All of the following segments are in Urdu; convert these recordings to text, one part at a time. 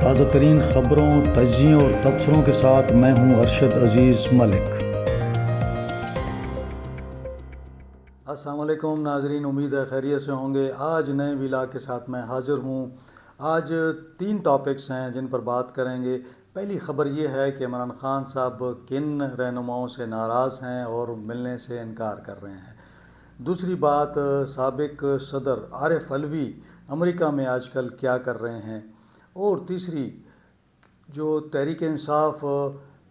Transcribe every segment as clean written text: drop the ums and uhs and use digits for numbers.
تازہ ترین خبروں، تجزیوں اور تبصروں کے ساتھ میں ہوں ارشد عزیز ملک۔ السلام علیکم ناظرین، امید ہے خیریت سے ہوں گے۔ آج نئے ولاگ کے ساتھ میں حاضر ہوں۔ آج 3 ٹاپکس ہیں جن پر بات کریں گے۔ پہلی خبر یہ ہے کہ عمران خان صاحب کن رہنماؤں سے ناراض ہیں اور ملنے سے انکار کر رہے ہیں۔ دوسری بات، سابق صدر عارف علوی امریکہ میں آج کل کیا کر رہے ہیں۔ اور تیسری، جو تحریک انصاف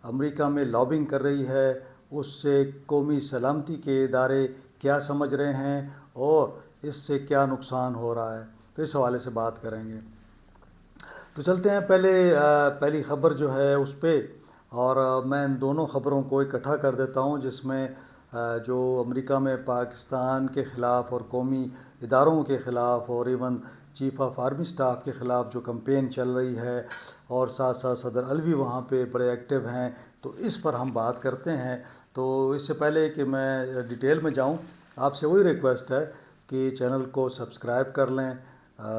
امریکہ میں لابنگ کر رہی ہے، اس سے قومی سلامتی کے ادارے کیا سمجھ رہے ہیں اور اس سے کیا نقصان ہو رہا ہے، تو اس حوالے سے بات کریں گے۔ تو چلتے ہیں پہلی خبر جو ہے اس پہ، اور میں ان دونوں خبروں کو اکٹھا کر دیتا ہوں، جس میں جو امریکہ میں پاکستان کے خلاف اور قومی اداروں کے خلاف اور even chief of army staff کے خلاف جو کمپین چل رہی ہے، اور ساتھ ساتھ صدر علوی وہاں پہ بڑے ایکٹیو ہیں، تو اس پر ہم بات کرتے ہیں۔ تو اس سے پہلے کہ میں ڈیٹیل میں جاؤں، آپ سے وہی ریکویسٹ ہے کہ چینل کو سبسکرائب کر لیں،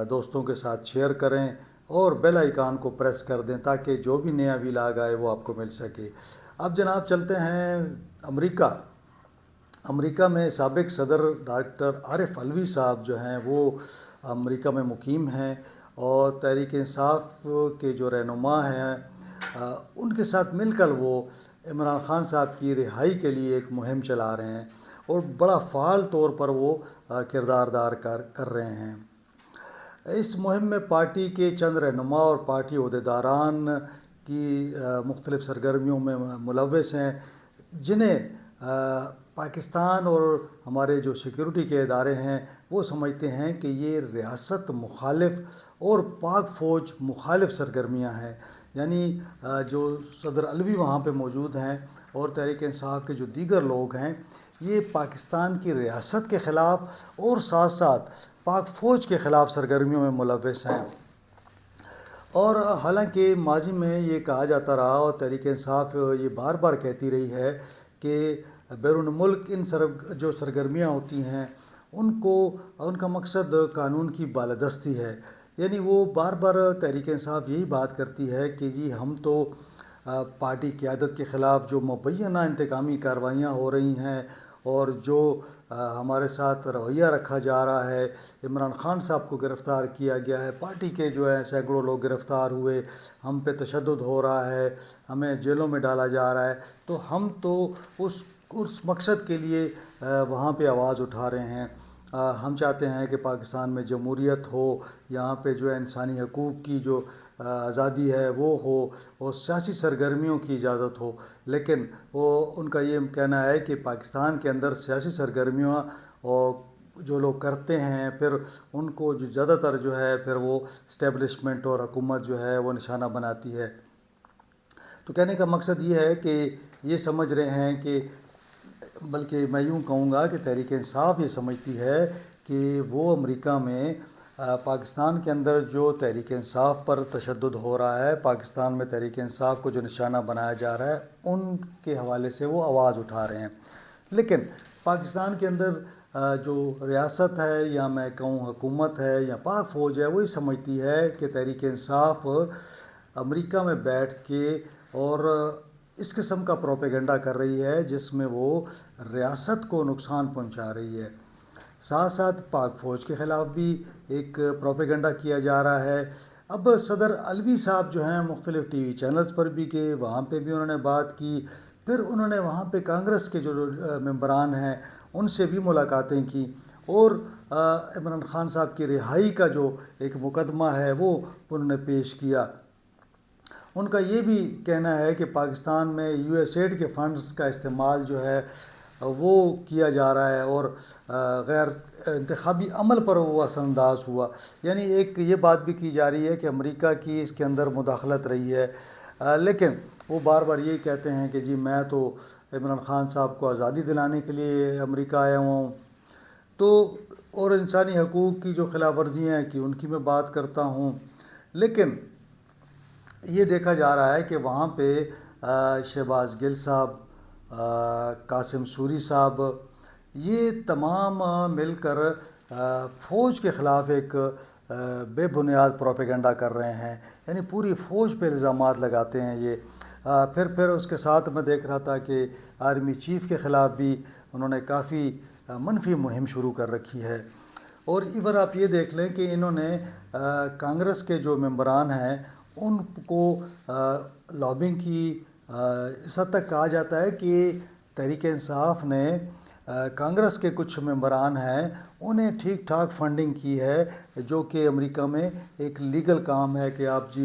دوستوں کے ساتھ شیئر کریں اور بیل آئیکن کو پریس کر دیں تاکہ جو بھی نیا ولاگ آئے وہ آپ کو مل سکے۔ اب جناب چلتے ہیں امریکہ میں سابق صدر ڈاکٹر عارف علوی صاحب جو ہیں وہ امریکہ میں مقیم ہیں، اور تحریک انصاف کے جو رہنما ہیں ان کے ساتھ مل کر وہ عمران خان صاحب کی رہائی کے لیے ایک مہم چلا رہے ہیں، اور بڑا فعال طور پر وہ کردار دار کر رہے ہیں۔ اس مہم میں پارٹی کے چند رہنما اور پارٹی عہدیداران کی مختلف سرگرمیوں میں ملوث ہیں، جنہیں پاکستان اور ہمارے جو سیکیورٹی کے ادارے ہیں وہ سمجھتے ہیں کہ یہ ریاست مخالف اور پاک فوج مخالف سرگرمیاں ہیں۔ یعنی جو صدر علوی وہاں پہ موجود ہیں اور تحریک انصاف کے جو دیگر لوگ ہیں، یہ پاکستان کی ریاست کے خلاف اور ساتھ ساتھ پاک فوج کے خلاف سرگرمیوں میں ملوث ہیں۔ اور حالانکہ ماضی میں یہ کہا جاتا رہا اور تحریک انصاف یہ بار بار کہتی رہی ہے کہ بیرون ملک جو سرگرمیاں ہوتی ہیں ان کا مقصد قانون کی بالادستی ہے۔ یعنی وہ بار بار تحریک انصاف یہی بات کرتی ہے کہ جی ہم تو پارٹی قیادت کے خلاف جو مبینہ انتقامی کارروائیاں ہو رہی ہیں اور جو ہمارے ساتھ رویہ رکھا جا رہا ہے، عمران خان صاحب کو گرفتار کیا گیا ہے، پارٹی کے جو ہے سینکڑوں لوگ گرفتار ہوئے، ہم پہ تشدد ہو رہا ہے، ہمیں جیلوں میں ڈالا جا رہا ہے، تو ہم تو اس مقصد کے لیے وہاں پہ آواز اٹھا رہے ہیں۔ ہم چاہتے ہیں کہ پاکستان میں جمہوریت ہو، یہاں پہ جو ہے انسانی حقوق کی جو آزادی ہے وہ ہو، اور سیاسی سرگرمیوں کی اجازت ہو، لیکن ان کا یہ کہنا ہے کہ پاکستان کے اندر سیاسی سرگرمیاں اور جو لوگ کرتے ہیں پھر ان کو جو زیادہ تر جو ہے پھر وہ اسٹیبلشمنٹ اور حکومت جو ہے وہ نشانہ بناتی ہے۔ تو کہنے کا مقصد یہ ہے کہ یہ سمجھ رہے ہیں کہ، بلکہ میں یوں کہوں گا کہ تحریک انصاف یہ سمجھتی ہے کہ وہ امریکہ میں پاکستان کے اندر جو تحریک انصاف پر تشدد ہو رہا ہے، پاکستان میں تحریک انصاف کو جو نشانہ بنایا جا رہا ہے، ان کے حوالے سے وہ آواز اٹھا رہے ہیں۔ لیکن پاکستان کے اندر جو ریاست ہے یا میں کہوں حکومت ہے یا پاک فوج ہے، وہی سمجھتی ہے کہ تحریک انصاف امریکہ میں بیٹھ کے اور اس قسم کا پروپیگنڈا کر رہی ہے جس میں وہ ریاست کو نقصان پہنچا رہی ہے۔ ساتھ ساتھ پاک فوج کے خلاف بھی ایک پروپیگنڈا کیا جا رہا ہے۔ اب صدر علوی صاحب جو ہیں مختلف ٹی وی چینلز پر بھی گئے، وہاں پہ بھی انہوں نے بات کی، پھر انہوں نے وہاں پہ کانگریس کے جو ممبران ہیں ان سے بھی ملاقاتیں کی، اور عمران خان صاحب کی رہائی کا جو ایک مقدمہ ہے وہ انہوں نے پیش کیا۔ ان کا یہ بھی کہنا ہے کہ پاکستان میں یو ایس ایڈ کے فنڈز کا استعمال جو ہے وہ کیا جا رہا ہے، اور غیر انتخابی عمل پر وہ اثر انداز ہوا۔ یعنی ایک یہ بات بھی کی جا رہی ہے کہ امریکہ کی اس کے اندر مداخلت رہی ہے، لیکن وہ بار بار یہی کہتے ہیں کہ جی میں تو عمران خان صاحب کو آزادی دلانے کے لیے امریکہ آیا ہوا ہوں۔ تو اور انسانی حقوق کی جو خلاف ورزیاں ہیں کہ ان کی میں بات کرتا ہوں، لیکن یہ دیکھا جا رہا ہے کہ وہاں پہ شہباز گل صاحب، قاسم سوری صاحب، یہ تمام مل کر فوج کے خلاف ایک بے بنیاد پروپیگنڈا کر رہے ہیں، یعنی پوری فوج پہ الزامات لگاتے ہیں یہ۔ پھر اس کے ساتھ میں دیکھ رہا تھا کہ آرمی چیف کے خلاف بھی انہوں نے کافی منفی مہم شروع کر رکھی ہے۔ اور ایون آپ یہ دیکھ لیں کہ انہوں نے کانگریس کے جو ممبران ہیں ان کو لابنگ کی، اس حد تک کہا جاتا ہے کہ تحریک انصاف نے کانگریس کے کچھ ممبران ہیں انہیں ٹھیک ٹھاک فنڈنگ کی ہے، جو کہ امریکہ میں ایک لیگل کام ہے کہ آپ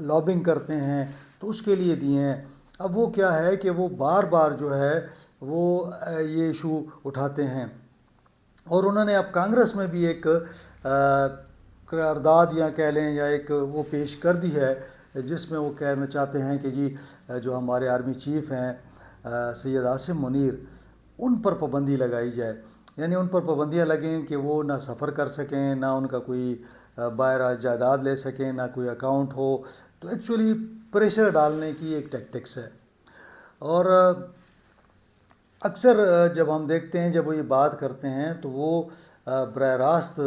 لابنگ کرتے ہیں تو اس کے لیے دیے ہیں۔ اب وہ کیا ہے کہ وہ بار بار جو ہے وہ یہ ایشو اٹھاتے ہیں، اور انہوں نے اب کانگریس میں بھی ایک قرارداد یا کہہ لیں یا ایک وہ پیش کر دی ہے، جس میں وہ کہنا چاہتے ہیں کہ جی جو ہمارے آرمی چیف ہیں سید عاصم منیر، ان پر پابندی لگائی جائے، یعنی ان پر پابندیاں لگیں کہ وہ نہ سفر کر سکیں، نہ ان کا کوئی باہر جائیداد لے سکیں، نہ کوئی اکاؤنٹ ہو۔ تو ایکچولی پریشر ڈالنے کی ایک ٹیکٹکس ہے۔ اور اکثر جب ہم دیکھتے ہیں جب وہ یہ بات کرتے ہیں تو وہ براہ راست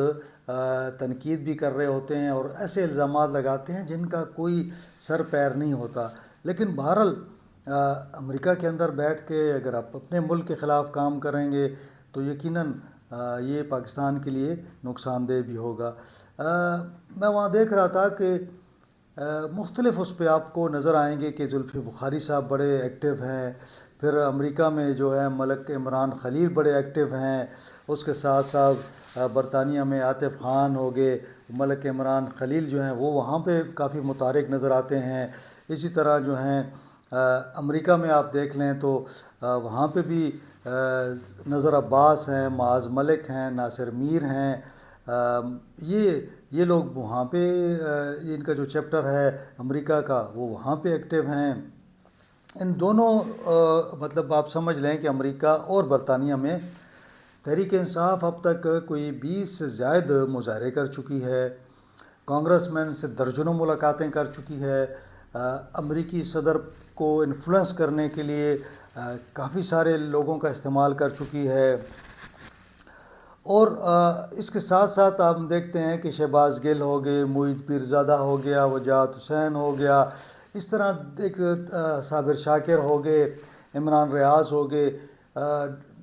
تنقید بھی کر رہے ہوتے ہیں اور ایسے الزامات لگاتے ہیں جن کا کوئی سر پیر نہیں ہوتا۔ لیکن بہرحال امریکہ کے اندر بیٹھ کے اگر آپ اپنے ملک کے خلاف کام کریں گے تو یقیناً یہ پاکستان کے لیے نقصان دہ بھی ہوگا۔ میں وہاں دیکھ رہا تھا کہ مختلف اس پہ آپ کو نظر آئیں گے کہ زلفی بخاری صاحب بڑے ایکٹیو ہیں، پھر امریکہ میں جو ہے ملک عمران خلیل بڑے ایکٹیو ہیں، اس کے ساتھ ساتھ برطانیہ میں عاطف خان ہو گئے، ملک عمران خلیل جو ہیں وہ وہاں پہ کافی متحرک نظر آتے ہیں۔ اسی طرح جو ہیں امریکہ میں آپ دیکھ لیں تو وہاں پہ بھی نظر عباس ہیں، معاذ ملک ہیں، ناصر میر ہیں، یہ لوگ وہاں پہ ان کا جو چیپٹر ہے امریکہ کا وہ وہاں پہ ایکٹیو ہیں۔ ان دونوں مطلب آپ سمجھ لیں کہ امریکہ اور برطانیہ میں تحریک انصاف اب تک کوئی 20 سے زائد مظاہرے کر چکی ہے، کانگریس مین سے درجنوں ملاقاتیں کر چکی ہے، امریکی صدر کو انفلوئنس کرنے کے لیے کافی سارے لوگوں کا استعمال کر چکی ہے۔ اور اس کے ساتھ ساتھ آپ دیکھتے ہیں کہ شہباز گل ہو گئے، معید پیرزادہ ہو گیا، وجاہت حسین ہو گیا، اس طرح ایک صابر شاکر ہو گئے، عمران ریاض ہو گئے،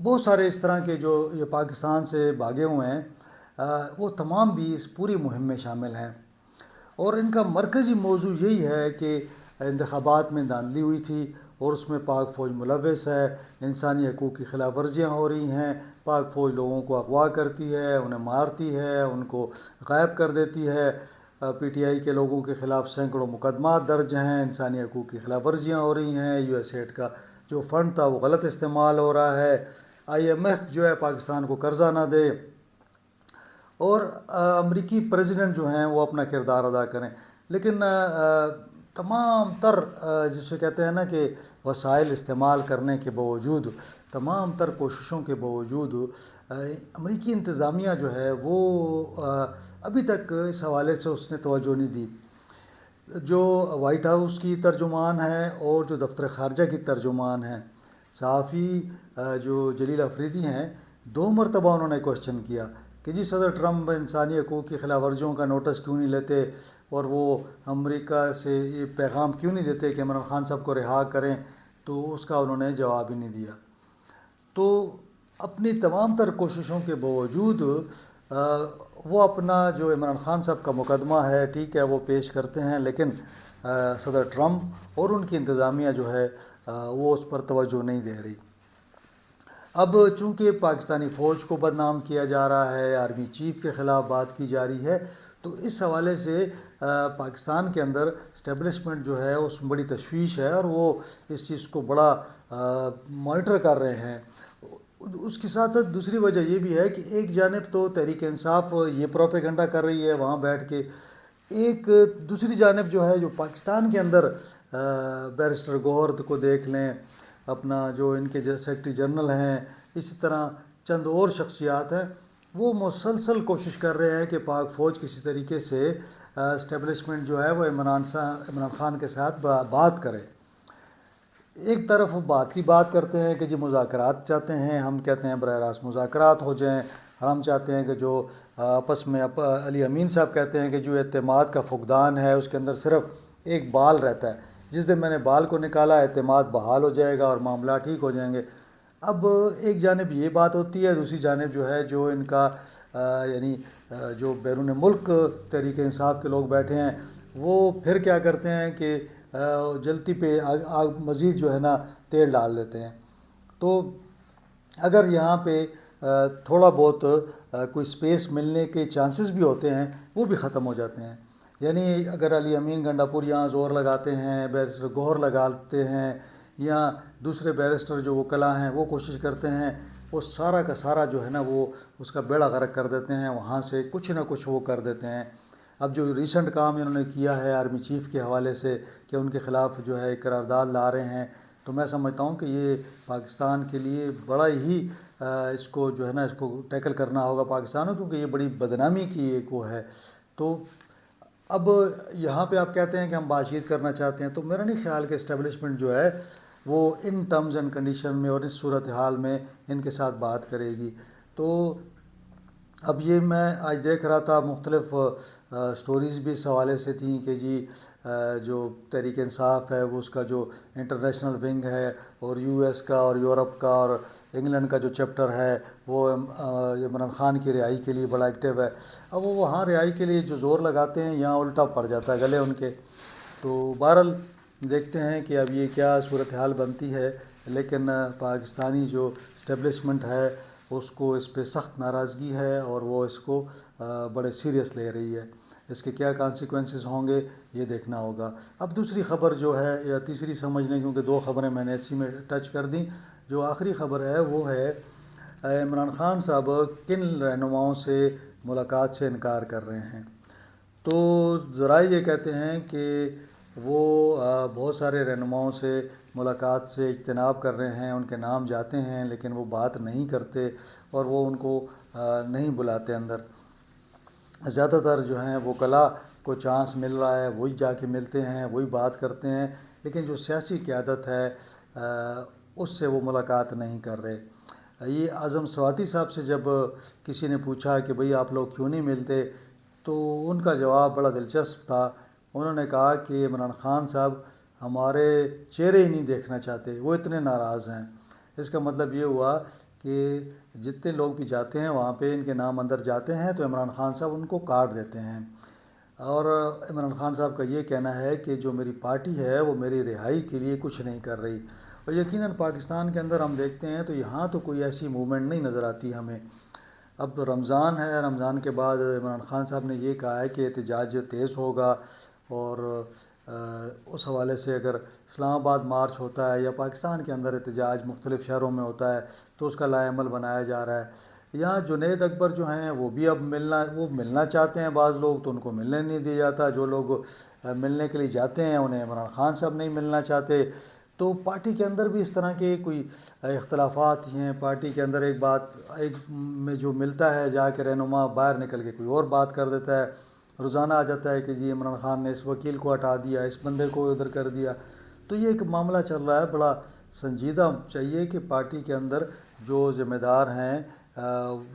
بہت سارے اس طرح کے جو یہ پاکستان سے بھاگے ہوئے ہیں، وہ تمام بھی اس پوری مہم میں شامل ہیں۔ اور ان کا مرکزی موضوع یہی ہے کہ انتخابات میں دھاندلی ہوئی تھی اور اس میں پاک فوج ملوث ہے، انسانی حقوق کی خلاف ورزیاں ہو رہی ہیں، پاک فوج لوگوں کو اغوا کرتی ہے، انہیں مارتی ہے، ان کو غائب کر دیتی ہے، پی ٹی آئی کے لوگوں کے خلاف سینکڑوں مقدمات درج ہیں، انسانی حقوق کی خلاف ورزیاں ہو رہی ہیں، یو ایس ایڈ کا جو فنڈ تھا وہ غلط استعمال ہو رہا ہے، آئی ایم ایف جو ہے پاکستان کو قرضہ نہ دے، اور امریکی پریزیڈنٹ جو ہیں وہ اپنا کردار ادا کریں۔ لیکن تمام تر جسے کہتے ہیں نا کہ وسائل استعمال کرنے کے باوجود، تمام تر کوششوں کے باوجود امریکی انتظامیہ جو ہے وہ ابھی تک اس حوالے سے اس نے توجہ نہیں دی۔ جو وائٹ ہاؤس کی ترجمان ہے اور جو دفتر خارجہ کی ترجمان ہیں، صحافی جو جلیل افریدی ہیں، 2 مرتبہ انہوں نے کوشچن کیا کہ جی صدر ٹرمپ انسانی حقوق کی خلاف ورزیوں کا نوٹس کیوں نہیں لیتے اور وہ امریکہ سے یہ پیغام کیوں نہیں دیتے کہ عمران خان صاحب کو رہا کریں، تو اس کا انہوں نے جواب ہی نہیں دیا۔ تو اپنی تمام تر کوششوں کے باوجود وہ اپنا جو عمران خان صاحب کا مقدمہ ہے ٹھیک ہے وہ پیش کرتے ہیں، لیکن صدر ٹرمپ اور ان کی انتظامیہ جو ہے وہ اس پر توجہ نہیں دے رہی۔ اب چونکہ پاکستانی فوج کو بدنام کیا جا رہا ہے، آرمی چیف کے خلاف بات کی جا رہی ہے، تو اس حوالے سے پاکستان کے اندر اسٹیبلشمنٹ جو ہے اس میں بڑی تشویش ہے اور وہ اس چیز کو بڑا مانیٹر کر رہے ہیں۔ اس کے ساتھ ساتھ دوسری وجہ یہ بھی ہے کہ ایک جانب تو تحریک انصاف یہ پروپیگنڈا کر رہی ہے وہاں بیٹھ کے، ایک دوسری جانب جو ہے جو پاکستان کے اندر بیرسٹر گوہر کو دیکھ لیں، اپنا جو ان کے سیکرٹری جنرل ہیں، اسی طرح چند اور شخصیات ہیں، وہ مسلسل کوشش کر رہے ہیں کہ پاک فوج کسی طریقے سے اسٹیبلشمنٹ جو ہے وہ عمران خان کے ساتھ بات کرے۔ ایک طرف وہ بات کی بات کرتے ہیں کہ جی مذاکرات چاہتے ہیں، ہم کہتے ہیں براہ راست مذاکرات ہو جائیں، اور ہم چاہتے ہیں کہ جو آپس میں علی امین صاحب کہتے ہیں کہ جو اعتماد کا فقدان ہے اس کے اندر صرف ایک بال رہتا ہے، جس دن میں نے بال کو نکالا اعتماد بحال ہو جائے گا اور معاملات ٹھیک ہو جائیں گے۔ اب ایک جانب یہ بات ہوتی ہے، دوسری جانب جو ہے جو ان کا یعنی جو بیرون ملک تحریک انصاف کے لوگ بیٹھے ہیں وہ پھر کیا کرتے ہیں کہ جلتی پہ آگ مزید جو ہے نا تیل ڈال دیتے ہیں۔ تو اگر یہاں پہ تھوڑا بہت کوئی سپیس ملنے کے چانسز بھی ہوتے ہیں وہ بھی ختم ہو جاتے ہیں۔ یعنی اگر علی امین گنڈا پور یہاں زور لگاتے ہیں، بیرسٹر گوہر لگاتے ہیں یا دوسرے بیرسٹر جو وکلاء ہیں وہ کوشش کرتے ہیں، وہ سارا کا سارا جو ہے نا وہ اس کا بیڑا غرق کر دیتے ہیں، وہاں سے کچھ نہ کچھ وہ کر دیتے ہیں۔ اب جو ریسنٹ کام انہوں نے کیا ہے آرمی چیف کے حوالے سے کہ ان کے خلاف جو ہے قرارداد لا رہے ہیں، تو میں سمجھتا ہوں کہ یہ پاکستان کے لیے بڑا ہی اس کو جو ہے نا اس کو ٹیکل کرنا ہوگا پاکستان کو، کیونکہ یہ بڑی بدنامی کی ایک وہ ہے۔ تو اب یہاں پہ آپ کہتے ہیں کہ ہم بات چیت کرنا چاہتے ہیں، تو میرا نہیں خیال کہ اسٹیبلشمنٹ جو ہے وہ ان ٹرمز اینڈ کنڈیشن میں اور اس صورتحال میں ان کے ساتھ بات کرے گی۔ تو اب یہ میں آج دیکھ رہا تھا مختلف سٹوریز بھی اس حوالے سے تھیں کہ جی جو تحریک انصاف ہے وہ اس کا جو انٹرنیشنل ونگ ہے اور یو ایس کا اور یورپ کا اور انگلینڈ کا جو چیپٹر ہے وہ عمران خان کی رہائی کے لیے بڑا ایکٹیو ہے۔ اب وہ وہاں رہائی کے لیے جو زور لگاتے ہیں یہاں الٹا پڑ جاتا ہے گلے ان کے۔ تو بہرحال دیکھتے ہیں کہ اب یہ کیا صورتحال بنتی ہے، لیکن پاکستانی جو اسٹیبلشمنٹ ہے اس کو اس پہ سخت ناراضگی ہے اور وہ اس کو بڑے سیریس لے رہی ہے۔ اس کے کیا کانسیکوینسز ہوں گے یہ دیکھنا ہوگا۔ اب دوسری خبر جو ہے یا تیسری سمجھ لیں، کیونکہ دو خبریں میں نے اسی میں ٹچ کر دیں، جو آخری خبر ہے وہ ہے عمران خان صاحب کن رہنماؤں سے ملاقات سے انکار کر رہے ہیں۔ تو ذرائع یہ کہتے ہیں کہ وہ بہت سارے رہنماؤں سے ملاقات سے اجتناب کر رہے ہیں، ان کے نام جاتے ہیں لیکن وہ بات نہیں کرتے اور وہ ان کو نہیں بلاتے اندر۔ زیادہ تر جو ہیں وکلاء کو چانس مل رہا ہے وہی جا کے ملتے ہیں، وہی بات کرتے ہیں، لیکن جو سیاسی قیادت ہے اس سے وہ ملاقات نہیں کر رہے۔ یہ اعظم سواتی صاحب سے جب کسی نے پوچھا کہ بھئی آپ لوگ کیوں نہیں ملتے، تو ان کا جواب بڑا دلچسپ تھا۔ انہوں نے کہا کہ عمران خان صاحب ہمارے چہرے ہی نہیں دیکھنا چاہتے، وہ اتنے ناراض ہیں۔ اس کا مطلب یہ ہوا کہ جتنے لوگ بھی جاتے ہیں وہاں پہ ان کے نام اندر جاتے ہیں تو عمران خان صاحب ان کو کاٹ دیتے ہیں۔ اور عمران خان صاحب کا یہ کہنا ہے کہ جو میری پارٹی ہے وہ میری رہائی کے لیے کچھ نہیں کر رہی، اور یقیناً پاکستان کے اندر ہم دیکھتے ہیں تو یہاں تو کوئی ایسی موومنٹ نہیں نظر آتی ہمیں۔ اب رمضان ہے، رمضان کے بعد عمران خان صاحب نے یہ کہا ہے کہ احتجاج تیز ہوگا، اور اس حوالے سے اگر اسلام آباد مارچ ہوتا ہے یا پاکستان کے اندر احتجاج مختلف شہروں میں ہوتا ہے تو اس کا لائحہ عمل بنایا جا رہا ہے۔ یہاں جنید اکبر جو ہیں وہ بھی اب ملنا چاہتے ہیں، بعض لوگ تو ان کو ملنے نہیں دیا جاتا، جو لوگ ملنے کے لیے جاتے ہیں انہیں عمران خان صاحب نہیں ملنا چاہتے۔ تو پارٹی کے اندر بھی اس طرح کے کوئی اختلافات ہیں۔ پارٹی کے اندر ایک میں جو ملتا ہے جا کے رہنما باہر نکل کے کوئی اور بات کر دیتا ہے، روزانہ آ جاتا ہے کہ جی عمران خان نے اس وکیل کو ہٹا دیا، اس بندے کو ادھر کر دیا۔ تو یہ ایک معاملہ چل رہا ہے بڑا سنجیدہ۔ چاہیے کہ پارٹی کے اندر جو ذمہ دار ہیں،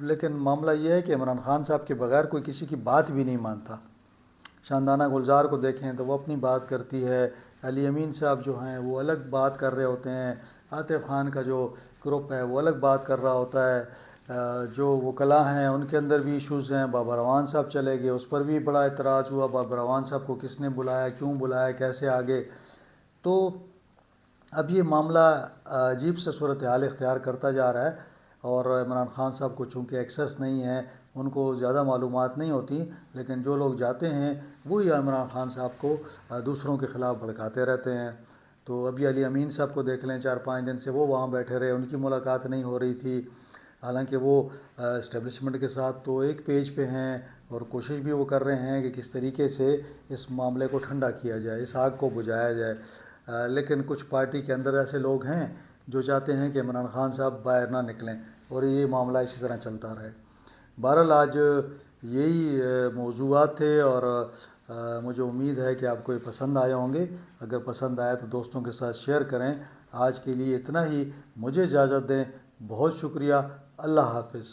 لیکن معاملہ یہ ہے کہ عمران خان صاحب کے بغیر کوئی کسی کی بات بھی نہیں مانتا۔ شاندانہ گلزار کو دیکھیں تو وہ اپنی بات کرتی ہے، علی امین صاحب جو ہیں وہ الگ بات کر رہے ہوتے ہیں، عاطف خان کا جو گروپ ہے وہ الگ بات کر رہا ہوتا ہے، جو وکلاء ہیں ان کے اندر بھی ایشوز ہیں۔ بابا روان صاحب چلے گئے، اس پر بھی بڑا اعتراض ہوا، بابا روان صاحب کو کس نے بلایا، کیوں بلایا، کیسے آگے۔ تو اب یہ معاملہ عجیب سے صورتحال اختیار کرتا جا رہا ہے، اور عمران خان صاحب کو چونکہ ایکسیس نہیں ہے، ان کو زیادہ معلومات نہیں ہوتی، لیکن جو لوگ جاتے ہیں وہی عمران خان صاحب کو دوسروں کے خلاف بھڑکاتے رہتے ہیں۔ تو ابھی علی امین صاحب کو دیکھ لیں، 4-5 دن سے وہ وہاں بیٹھے رہے، ان کی ملاقات نہیں ہو رہی تھی، حالانکہ وہ اسٹیبلشمنٹ کے ساتھ تو ایک پیج پہ ہیں اور کوشش بھی وہ کر رہے ہیں کہ کس طریقے سے اس معاملے کو ٹھنڈا کیا جائے، اس آگ کو بجھایا جائے، لیکن کچھ پارٹی کے اندر ایسے لوگ ہیں جو چاہتے ہیں کہ عمران خان صاحب باہر نہ نکلیں اور یہ معاملہ اسی طرح چلتا رہے۔ بہرحال آج یہی موضوعات تھے، اور مجھے امید ہے کہ آپ کو یہ پسند آئے ہوں گے۔ اگر پسند آئے تو دوستوں کے ساتھ شیئر کریں۔ آج کے لیے اتنا ہی، مجھے اجازت دیں، بہت شکریہ، اللہ حافظ۔